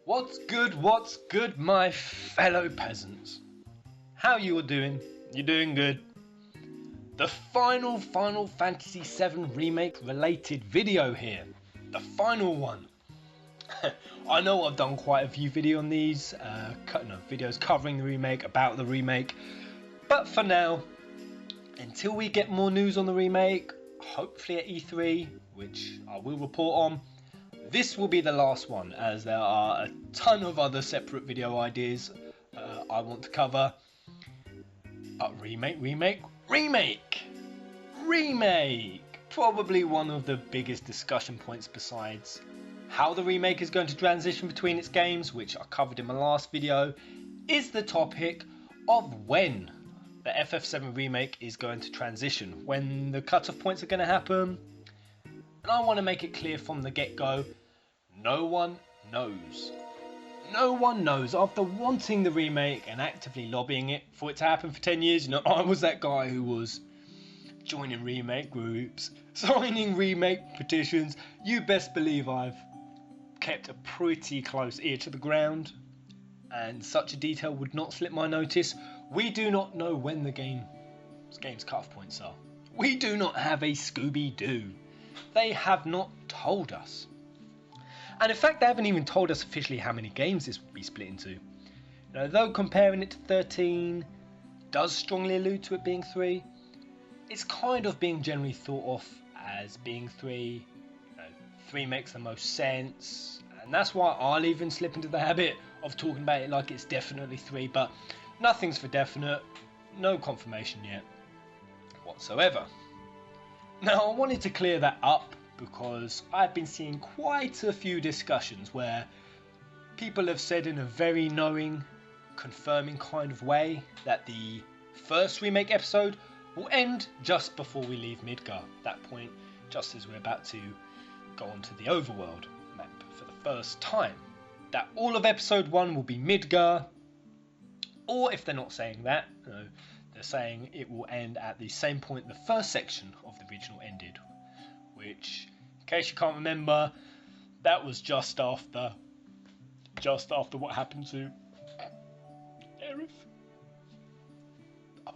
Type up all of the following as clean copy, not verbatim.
What's good, my fellow peasants? How you all doing? You doing good? The final Final Fantasy VII remake related video here. The final one. I know I've done quite a few videos on these, videos covering the remake, about the remake, but for now, until we get more news on the remake, hopefully at E3, which I will report on, this will be the last one, as there are a ton of other separate video ideas I want to cover. Remake! Probably one of the biggest discussion points, besides how the remake is going to transition between its games, which I covered in my last video, is the topic of when the FF7 remake is going to transition, when the cut-off points are going to happen. And I want to make it clear from the get-go, no one knows. No one knows. After wanting the remake and actively lobbying it for it to happen for 10 years, I was that guy who was joining remake groups, signing remake petitions. You best believe I've kept a pretty close ear to the ground, and such a detail would not slip my notice. We do not know when the game's cut-off points are. We do not have a Scooby-Doo. They have not told us. And in fact, they haven't even told us officially how many games this will be split into. Though comparing it to 13 does strongly allude to it being 3, it's kind of being generally thought of as being 3. 3 makes the most sense, and that's why I'll even slip into the habit of talking about it like it's definitely 3, but nothing's for definite, no confirmation yet whatsoever. Now, I wanted to clear that up because I've been seeing quite a few discussions where people have said in a very knowing, confirming kind of way that the first remake episode will end just before we leave Midgar. That point, just as we're about to go onto the overworld map for the first time. That all of episode 1 will be Midgar, or if they're not saying that, they're saying it will end at the same point the first section of the original ended, which, in case you can't remember, that was just after what happened to Aerith.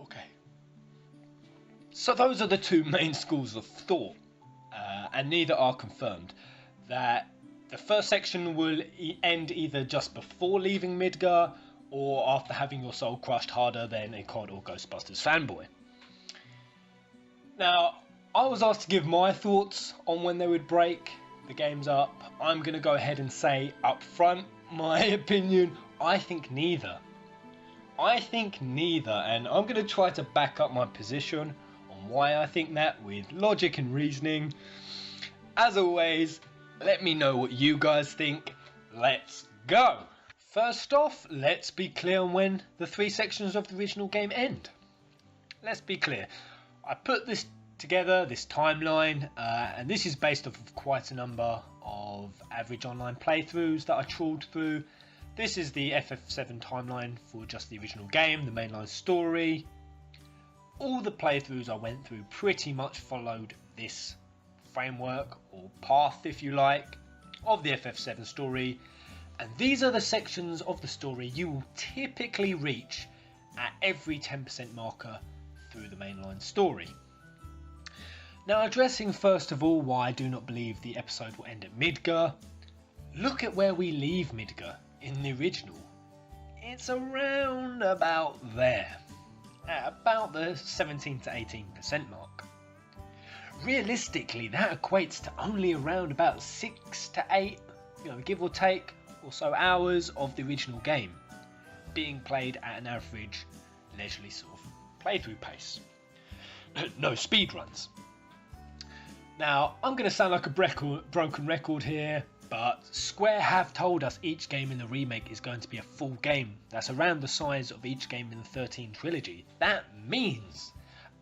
Okay. So those are the two main schools of thought, and neither are confirmed. That the first section will end either just before leaving Midgar, or after having your soul crushed harder than a COD or Ghostbusters fanboy. Now, I was asked to give my thoughts on when they would break the games up. I'm going to go ahead and say up front, my opinion, I think neither. And I'm going to try to back up my position on why I think that with logic and reasoning. As always, let me know what you guys think. Let's go! First off, let's be clear on when the 3 sections of the original game end. Let's be clear. I put this together, this timeline, and this is based off of quite a number of average online playthroughs that I trawled through. This is the FF7 timeline for just the original game, the mainline story. All the playthroughs I went through pretty much followed this framework, or path if you like, of the FF7 story. And these are the sections of the story you will typically reach at every 10% marker through the mainline story. Now, addressing first of all why I do not believe the episode will end at Midgar, look at where we leave Midgar in the original. It's around about there, at about the 17 to 18% mark. Realistically, that equates to only around about 6 to 8, give or take, or so hours of the original game being played at an average leisurely sort of playthrough pace. No speedruns. Now, I'm going to sound like a broken record here, but Square have told us each game in the remake is going to be a full game that's around the size of each game in the 13 trilogy. That means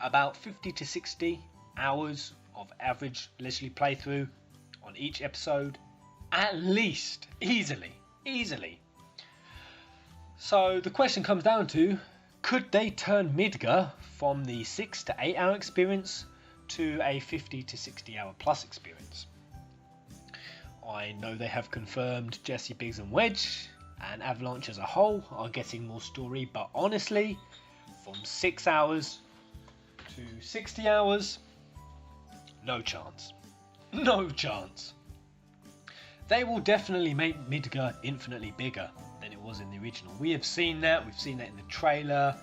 about 50 to 60 hours of average leisurely playthrough on each episode, at least, easily. So the question comes down to, could they turn Midgar from the 6 to 8 hour experience to a 50 to 60 hour plus experience? I know they have confirmed Jesse, Biggs and Wedge and Avalanche as a whole are getting more story, but honestly, from 6 hours to 60 hours, no chance. No chance. They will definitely make Midgar infinitely bigger than it was in the original. We have seen that, we've seen that in the trailer.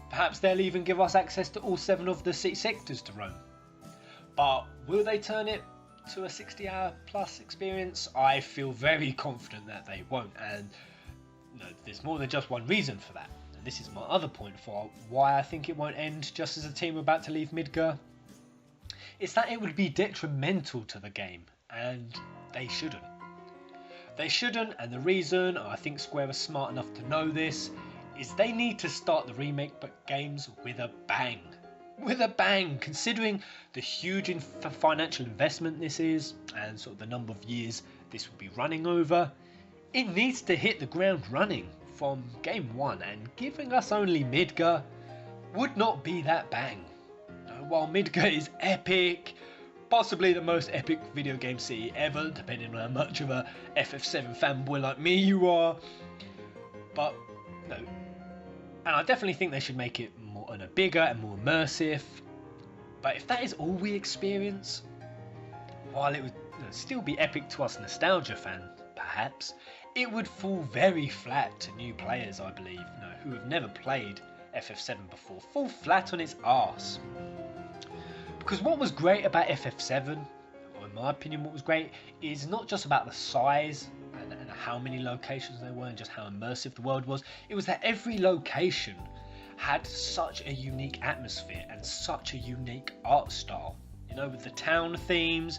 Perhaps they'll even give us access to all 7 of the 6 sectors to roam. But will they turn it to a 60-hour plus experience? I feel very confident that they won't, and no, there's more than just one reason for that. And this is my other point for why I think it won't end just as the team are about to leave Midgar. It's that it would be detrimental to the game, and they shouldn't. They shouldn't, and the reason, I think Square is smart enough to know this, is they need to start the remake games with a bang. With a bang, considering the huge financial investment this is, and sort of the number of years this will be running over. It needs to hit the ground running from game 1, and giving us only Midgar would not be that bang. While Midgar is epic, possibly the most epic video game city ever, depending on how much of a FF7 fanboy like me you are. But no, and I definitely think they should make it more bigger and more immersive. But if that is all we experience, while it would still be epic to us nostalgia fans, perhaps, it would fall very flat to new players, I believe, who have never played FF7 before. Fall flat on its arse. Because what was great about FF7, or in my opinion what was great, is not just about the size and how many locations there were and just how immersive the world was. It was that every location had such a unique atmosphere and such a unique art style. With the town themes,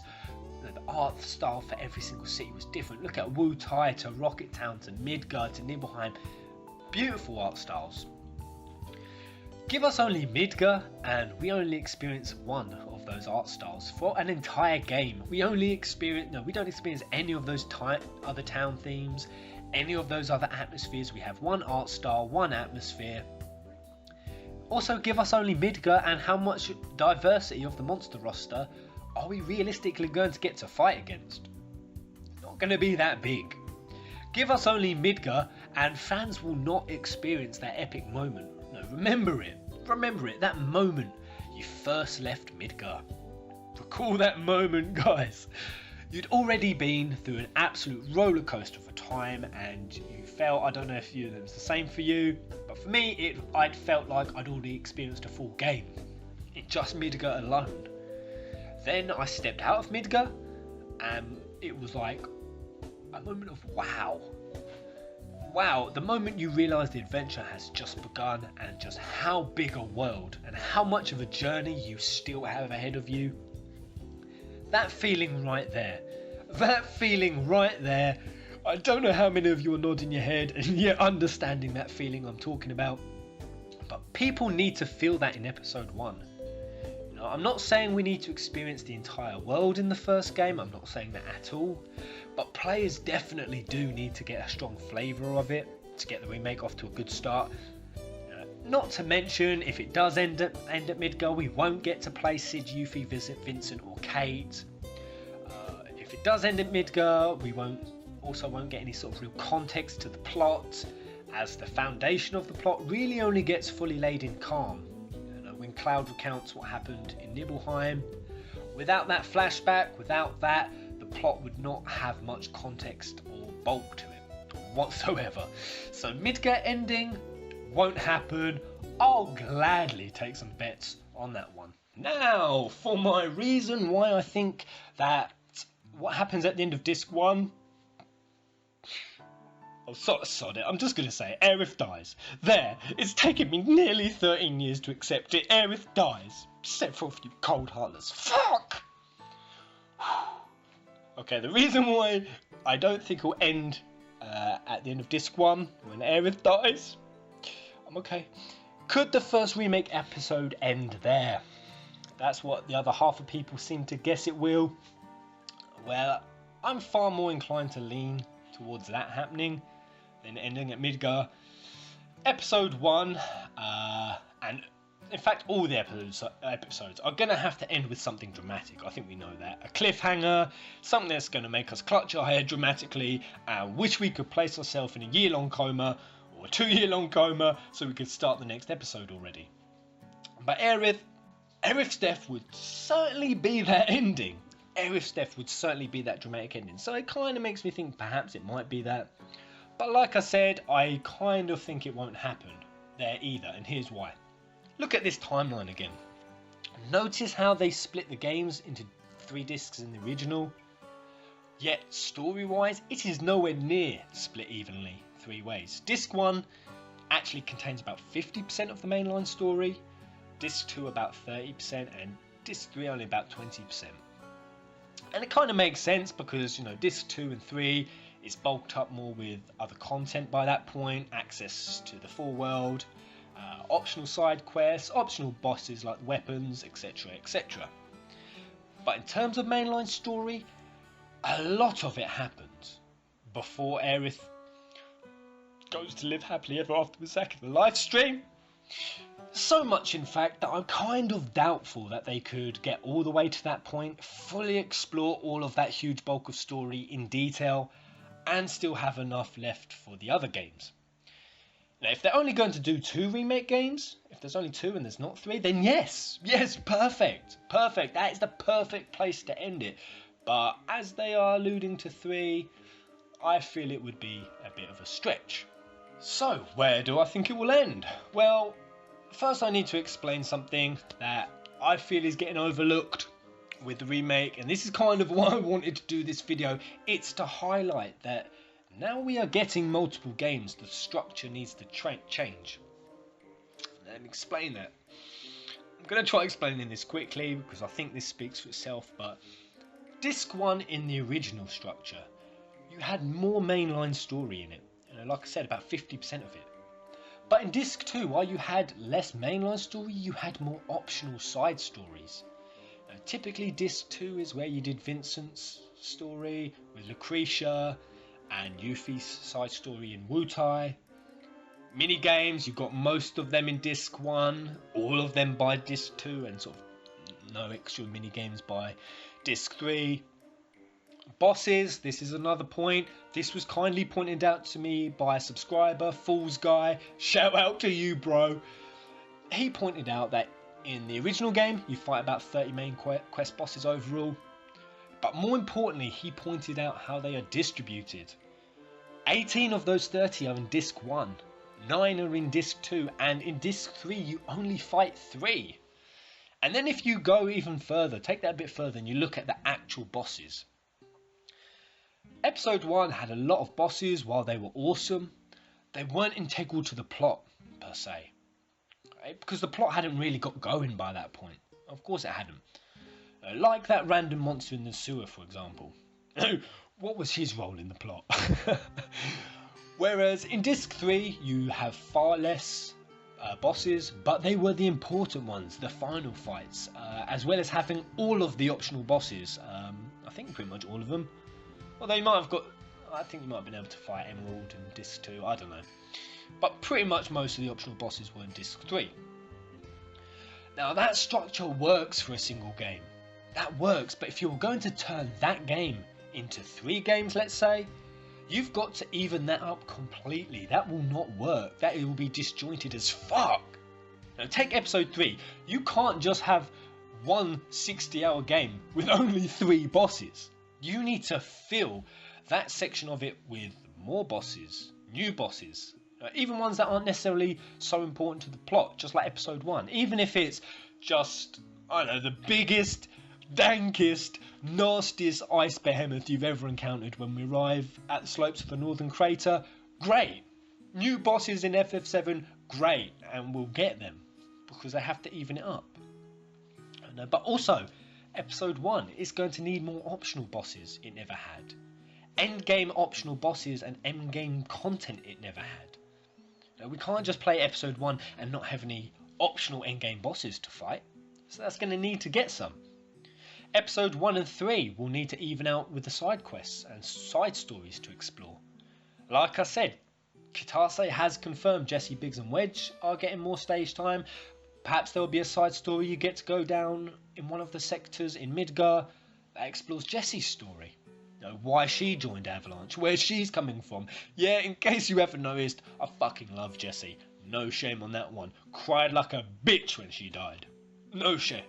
the art style for every single city was different. Look at Wu-Tai to Rocket Town to Midgar to Nibelheim. Beautiful art styles. Give us only Midgar and we only experience one of those art styles for an entire game. We don't experience any of those other town themes, any of those other atmospheres. We have one art style, one atmosphere. Also give us only Midgar, and how much diversity of the monster roster are we realistically going to get to fight against? It's not going to be that big. Give us only Midgar and fans will not experience that epic moment. No, remember it, that moment you first left Midgar. Recall that moment, guys. You'd already been through an absolute roller coaster of a time, and you felt, I don't know if it was the same for you, but for me, I'd felt like I'd already experienced a full game in just Midgar alone. Then I stepped out of Midgar, and it was like a moment of wow. Wow, the moment you realise the adventure has just begun, and just how big a world and how much of a journey you still have ahead of you. That feeling right there, I don't know how many of you are nodding your head and yet understanding that feeling I'm talking about, but people need to feel that in episode 1. I'm not saying we need to experience the entire world in the first game, I'm not saying that at all, but players definitely do need to get a strong flavour of it to get the remake off to a good start. Not to mention, if it does end at Midgar, we won't get to play Sid, Yuffie, Vincent or Kate. If it does end at Midgar, we won't get any sort of real context to the plot, as the foundation of the plot really only gets fully laid in Calm. When Cloud recounts what happened in Nibelheim. Without that flashback, without that, the plot would not have much context or bulk to it whatsoever. So Midgar ending won't happen. I'll gladly take some bets on that one. Now, for my reason why I think that what happens at the end of Disc 1... Oh, sod it. I'm just going to say it. Aerith dies. There. It's taken me nearly 13 years to accept it. Aerith dies. Set forth, you cold heartless. Fuck! Okay, the reason why I don't think it'll end at the end of Disc 1, when Aerith dies, I'm okay. Could the first remake episode end there? That's what the other half of people seem to guess it will. Well, I'm far more inclined to lean towards that happening than ending at Midgar. Episode 1, and in fact, all the episodes are going to have to end with something dramatic. I think we know that. A cliffhanger, something that's going to make us clutch our hair dramatically and wish we could place ourselves in a year-long coma or a 2-year-long coma so we could start the next episode already. But Aerith's death would certainly be that ending. Aerith's death would certainly be that dramatic ending. So it kind of makes me think perhaps it might be that. But like I said, I kind of think it won't happen there either, and here's why. Look at this timeline again. Notice how they split the games into 3 discs in the original. Yet story-wise, it is nowhere near split evenly 3 ways. Disc 1 actually contains about 50% of the mainline story. Disc 2 about 30%, and Disc 3 only about 20%. And it kind of makes sense because, you know, Disc 2 and 3 is bulked up more with other content by that point, access to the full world, optional side quests, optional bosses like weapons, etc, etc. But in terms of mainline story, a lot of it happens before Aerith goes to live happily ever after with Zack in the live stream. So much in fact that I'm kind of doubtful that they could get all the way to that point, fully explore all of that huge bulk of story in detail, and still have enough left for the other games. Now, if they're only going to do 2 remake games, if there's only 2 and there's not 3, then yes, perfect, that is the perfect place to end it. But as they are alluding to 3, I feel it would be a bit of a stretch. So, where do I think it will end? Well, first I need to explain something that I feel is getting overlooked with the remake, and this is kind of why I wanted to do this video. It's to highlight that now we are getting multiple games, the structure needs to change. Let me explain that. I'm going to try explaining this quickly because I think this speaks for itself, but Disc 1 in the original structure, you had more mainline story in it, and like I said, about 50% of it. But in Disc 2, while you had less mainline story, you had more optional side stories. Now, typically Disc 2 is where you did Vincent's story with Lucretia, and Yuffie's side story in Wutai. Mini games, you got most of them in Disc 1, all of them by Disc 2, and sort of no extra mini games by Disc 3. Bosses, this is another point. This was kindly pointed out to me by a subscriber, Fool's Guy. Shout out to you, bro. He pointed out that in the original game, you fight about 30 main quest bosses overall. But more importantly, he pointed out how they are distributed. 18 of those 30 are in Disc 1, 9 are in Disc 2, and in Disc 3 you only fight 3. And then if you go even further, take that a bit further, and you look at the actual bosses. Episode 1 had a lot of bosses. While they were awesome, they weren't integral to the plot, per se. Right? Because the plot hadn't really got going by that point. Of course it hadn't. Like that random monster in the sewer, for example. What was his role in the plot? Whereas in Disc 3, you have far less bosses, but they were the important ones, the final fights, as well as having all of the optional bosses. I think pretty much all of them. Well, they might have got... I think you might have been able to fight Emerald in Disc 2, I don't know. But pretty much most of the optional bosses were in Disc 3. Now that structure works for a single game. That works, but if you're going to turn that game into 3 games, let's say, you've got to even that up completely. That will not work. That will be disjointed as fuck. Now take Episode 3. You can't just have one 60-hour game with only 3 bosses. You need to fill that section of it with more bosses, new bosses, even ones that aren't necessarily so important to the plot, just like Episode 1. Even if it's just, I don't know, the biggest, dankest, nastiest ice behemoth you've ever encountered when we arrive at the slopes of the Northern Crater, great. New bosses in FF7, great, and we'll get them because they have to even it up. But also, Episode 1 is going to need more optional bosses it never had. Endgame optional bosses and endgame content it never had. Now, we can't just play Episode 1 and not have any optional endgame bosses to fight, so that's going to need to get some. Episode 1 and 3 will need to even out with the side quests and side stories to explore. Like I said, Kitase has confirmed Jesse, Biggs and Wedge are getting more stage time, Perhaps there will be a side story you get to go down in one of the sectors in Midgar that explores Jessie's story. You know, why she joined Avalanche, where she's coming from. Yeah, in case you haven't noticed, I fucking love Jessie. No shame on that one. Cried like a bitch when she died. No shame.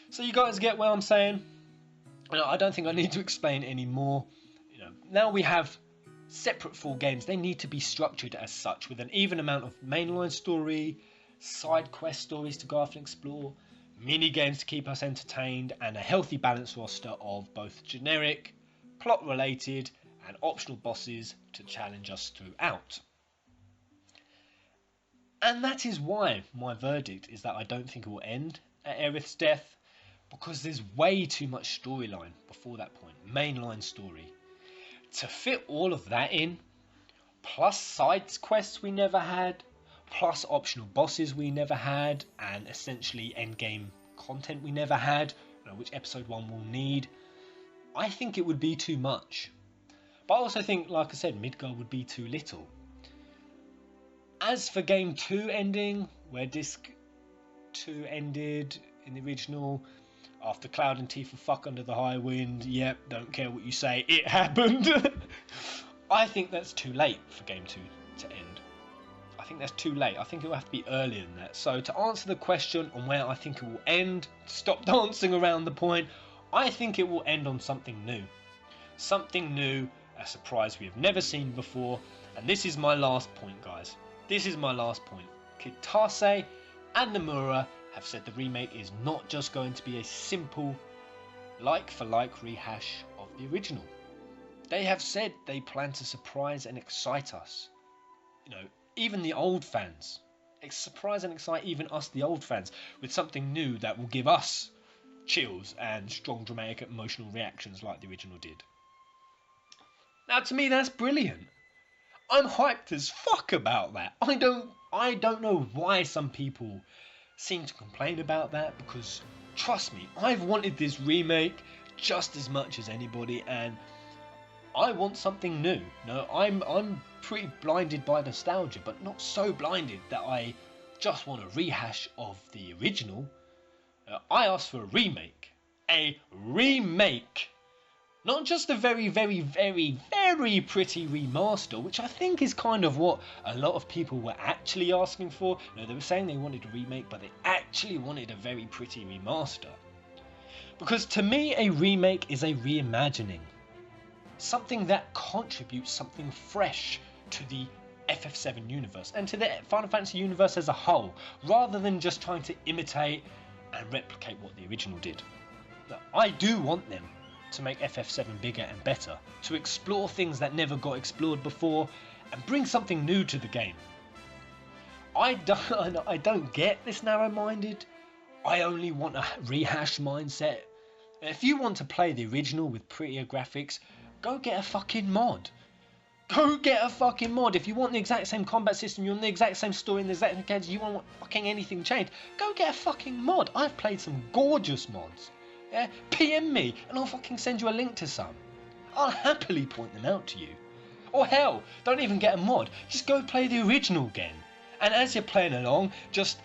So you guys get what I'm saying? You know, I don't think I need to explain any more. You know, now we have separate full games. They need to be structured as such, with an even amount of mainline story, side quest stories to go off and explore, mini games to keep us entertained, and a healthy balanced roster of both generic, plot related, and optional bosses to challenge us throughout. And that is why my verdict is that I don't think it will end at Aerith's death, because there's way too much storyline before that point, mainline story. To fit all of that in, plus side quests we never had, plus optional bosses we never had, and essentially endgame content we never had, you know, which episode 1 will need, I think it would be too much. But I also think, like I said, Midgar would be too little. As for game 2 ending, where disc 2 ended in the original, after Cloud and Tifa fuck under the high wind, yep, don't care what you say, it happened. I think that's too late for game 2 to end. I think that's too late. I think it will have to be earlier than that. So to answer the question on where I think it will end, stop dancing around the point, I think it will end on something new. Something new, a surprise we have never seen before. And this is my last point, guys. This is my last point. Kitase and Nomura have said the remake is not just going to be a simple like-for-like rehash of the original. They have said they plan to surprise and excite us. You know, even the old fans. Surprise and excite even us, the old fans, with something new that will give us chills and strong dramatic emotional reactions like the original did. Now, to me, that's brilliant. I'm hyped as fuck about that. I don't know why some people seem to complain about that, because trust me, I've wanted this remake just as much as anybody, and I want something new. No, I'm pretty blinded by nostalgia, but not so blinded that I just want a rehash of the original. I asked for a remake. A remake! Not just a very, very, very, very pretty remaster, which I think is kind of what a lot of people were actually asking for. No, they were saying they wanted a remake, but they actually wanted a very pretty remaster. Because to me, a remake is a reimagining. Something that contributes something fresh to the FF7 universe and to the Final Fantasy universe as a whole, rather than just trying to imitate and replicate what the original did. Now, I do want them to make FF7 bigger and better, to explore things that never got explored before, and bring something new to the game. I don't get this narrow-minded. I only want a rehash mindset. If you want to play the original with prettier graphics, go get a fucking mod. Go get a fucking mod. If you want the exact same combat system, you want the exact same story and the exact same characters, you want fucking anything changed, go get a fucking mod. I've played some gorgeous mods. Yeah? PM me and I'll fucking send you a link to some. I'll happily point them out to you. Or hell, don't even get a mod. Just go play the original again. And as you're playing along, just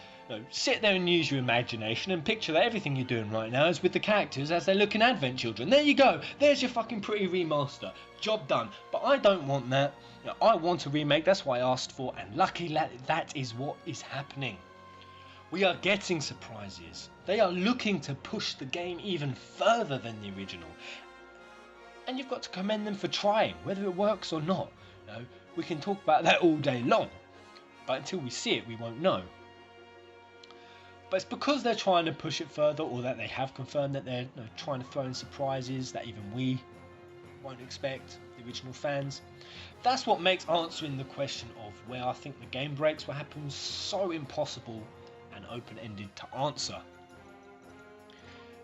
sit there and use your imagination and picture that everything you're doing right now is with the characters as they're looking Advent Children. There you go. There's your fucking pretty remaster. Job done. But I don't want that. I want a remake. That's what I asked for. And luckily that is what is happening. We are getting surprises. They are looking to push the game even further than the original. And you've got to commend them for trying, whether it works or not. We can talk about that all day long. But until we see it, we won't know. But it's because they're trying to push it further, or that they have confirmed that they're trying to throw in surprises that even we won't expect. the original fans. That's what makes answering the question of where I think the game breaks what happens so impossible and open-ended to answer.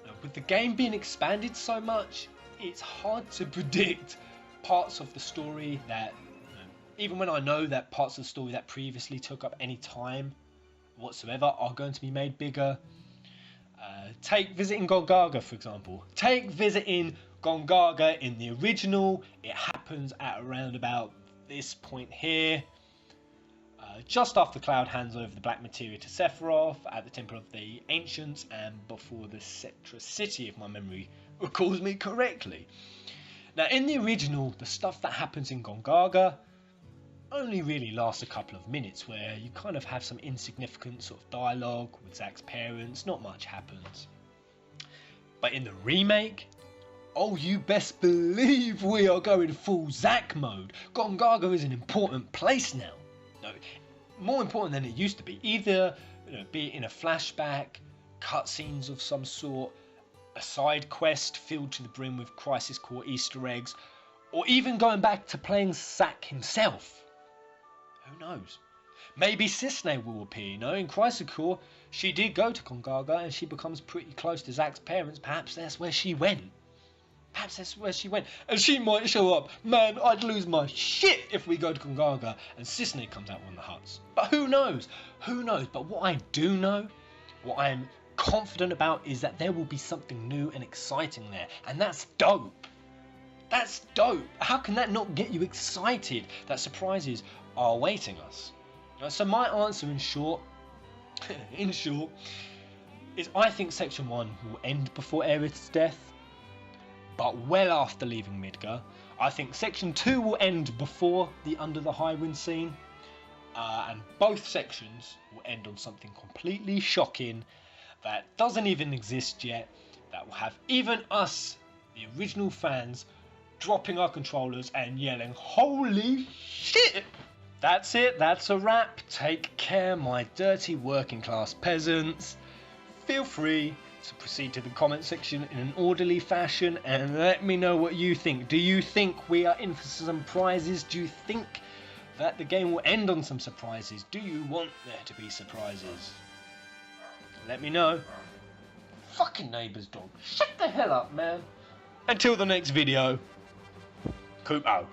Now, with the game being expanded so much, it's hard to predict parts of the story that, even when I know that parts of the story that previously took up any time whatsoever are going to be made bigger. Take visiting Gongaga, for example. Take visiting Gongaga in the original. It happens at around about this point here. Just after Cloud hands over the black materia to Sephiroth at the Temple of the Ancients and before the Cetra City, if my memory recalls me correctly. Now, in the original, the stuff that happens in Gongaga only really lasts a couple of minutes, where you kind of have some insignificant sort of dialogue with Zack's parents. Not much happens. But in the remake, oh, you best believe we are going full Zack mode. Gongaga is an important place now. No, more important than it used to be. Either be it in a flashback, cutscenes of some sort, a side quest filled to the brim with Crisis Core Easter eggs, or even going back to playing Zack himself. Who knows? Maybe Cissnei will appear, in Crisis Core, she did go to Gongaga and she becomes pretty close to Zack's parents. Perhaps that's where she went. And she might show up. Man, I'd lose my shit if we go to Gongaga and Cissnei comes out one of the huts. But who knows? But what I do know, what I'm confident about, is that there will be something new and exciting there. And that's dope. That's dope. How can that not get you excited that surprises are awaiting us? So my answer in short, is I think Section 1 will end before Aerith's death, but well after leaving Midgar. I think Section 2 will end before the Under the Highwind scene, and both sections will end on something completely shocking that doesn't even exist yet, that will have even us, the original fans, dropping our controllers and yelling, "Holy shit!" That's it, that's a wrap. Take care, my dirty working class peasants. Feel free to proceed to the comment section in an orderly fashion and let me know what you think. Do you think we are in for some prizes? Do you think that the game will end on some surprises? Do you want there to be surprises? Let me know. Fucking neighbour's dog. Shut the hell up, man. Until the next video. Kupo.